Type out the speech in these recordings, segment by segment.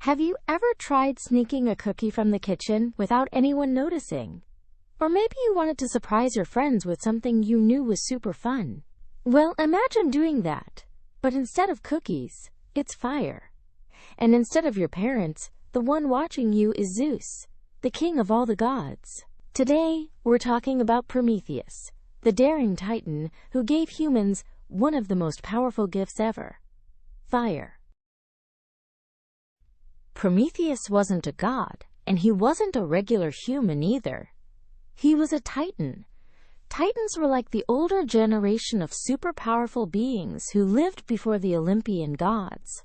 Have you ever tried sneaking a cookie from the kitchen without anyone noticing? Or maybe you wanted to surprise your friends with something you knew was super fun. Well, imagine doing that, but instead of cookies, it's fire. And instead of your parents, the one watching you is Zeus, the king of all the gods. Today, we're talking about Prometheus, the daring titan who gave humans one of the most powerful gifts ever: fire. Prometheus wasn't a god, and he wasn't a regular human either. He was a titan. Titans were like the older generation of super powerful beings who lived before the Olympian gods.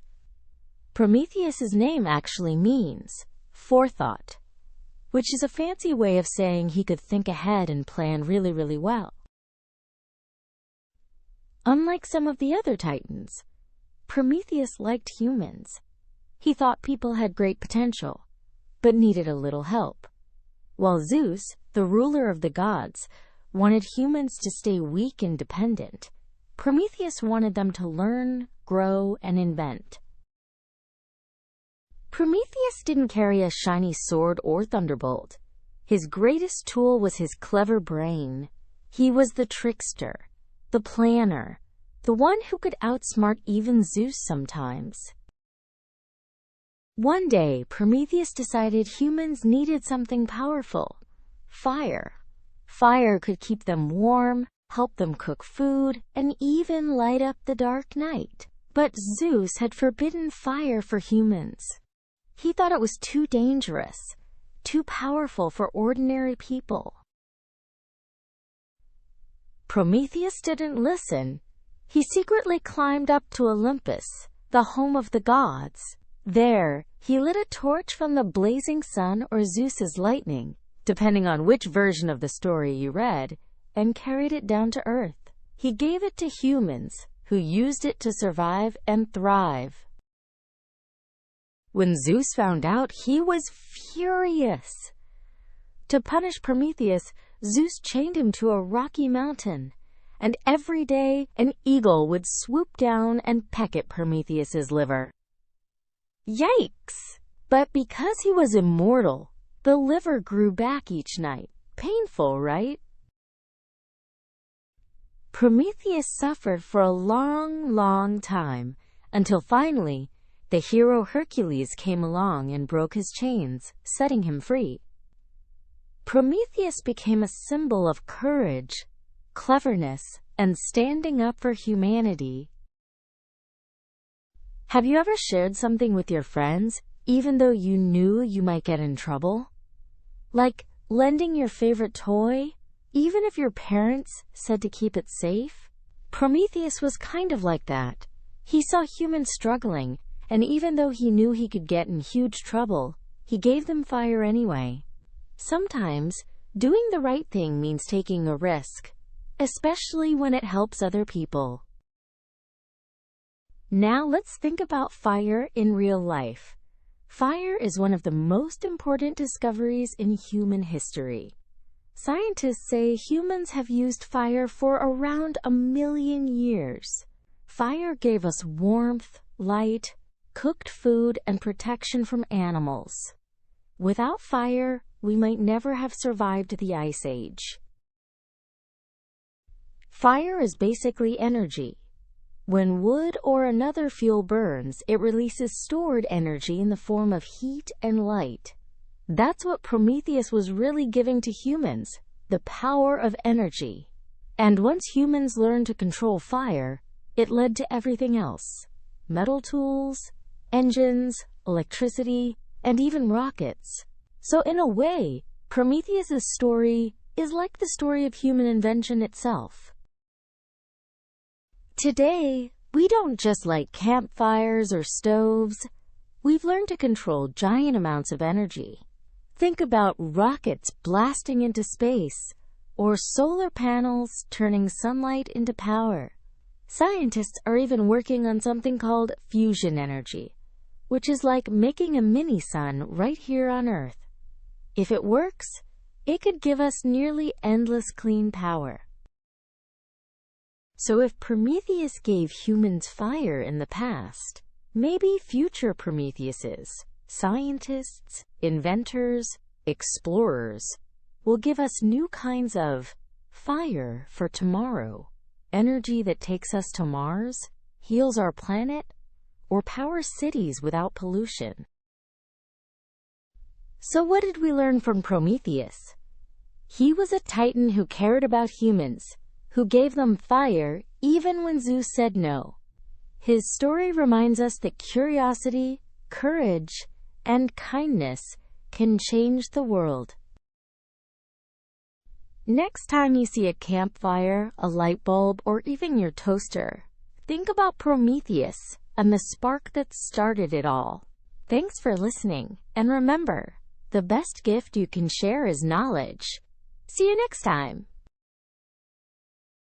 Prometheus's name actually means forethought, which is a fancy way of saying he could think ahead and plan really well. Unlike some of the other titans, Prometheus liked humans. He thought people had great potential, but needed a little help. While Zeus, the ruler of the gods, wanted humans to stay weak and dependent, Prometheus wanted them to learn, grow, and invent. Prometheus didn't carry a shiny sword or thunderbolt. His greatest tool was his clever brain. He was the trickster, the planner, the one who could outsmart even Zeus sometimes. One day, Prometheus decided humans needed something powerful: fire. Fire could keep them warm, help them cook food, and even light up the dark night. But Zeus had forbidden fire for humans. He thought it was too dangerous, too powerful for ordinary people. Prometheus didn't listen. He secretly climbed up to Olympus, the home of the gods. There, he lit a torch from the blazing sun or Zeus's lightning, depending on which version of the story you read, and carried it down to Earth. He gave it to humans, who used it to survive and thrive. When Zeus found out, he was furious. To punish Prometheus, Zeus chained him to a rocky mountain, and every day an eagle would swoop down and peck at Prometheus's liver. Yikes! But because he was immortal, the liver grew back each night. Painful, right? Prometheus suffered for a long time, until finally, the hero Hercules came along and broke his chains, setting him free. Prometheus became a symbol of courage, cleverness, and standing up for humanity. Have you ever shared something with your friends, even though you knew you might get in trouble? Like lending your favorite toy, even if your parents said to keep it safe? Prometheus was kind of like that. He saw humans struggling, and even though he knew he could get in huge trouble, he gave them fire anyway. Sometimes, doing the right thing means taking a risk, especially when it helps other people. Now let's think about fire in real life. Fire is one of the most important discoveries in human history. Scientists say humans have used fire for around 1 million years. Fire gave us warmth, light, cooked food, and protection from animals. Without fire, we might never have survived the Ice Age. Fire is basically energy. When wood or another fuel burns, it releases stored energy in the form of heat and light. That's what Prometheus was really giving to humans, the power of energy. And once humans learned to control fire, it led to everything else: metal tools, engines, electricity, and even rockets. So in a way, Prometheus's story is like the story of human invention itself. Today, we don't just light campfires or stoves. We've learned to control giant amounts of energy. Think about rockets blasting into space, or solar panels turning sunlight into power. Scientists are even working on something called fusion energy, which is like making a mini-sun right here on Earth. If it works, it could give us nearly endless clean power. So if Prometheus gave humans fire in the past, maybe future Prometheuses, Scientists, inventors, explorers will give us new kinds of fire for tomorrow. Energy that takes us to Mars, heals our planet, or powers cities without pollution. So what did we learn from Prometheus? He was a titan who cared about humans, who gave them fire even when Zeus said no. His story reminds us that curiosity, courage, and kindness can change the world. Next time you see a campfire, a light bulb, or even your toaster, think about Prometheus and the spark that started it all. Thanks for listening, and remember, the best gift you can share is knowledge. See you next time.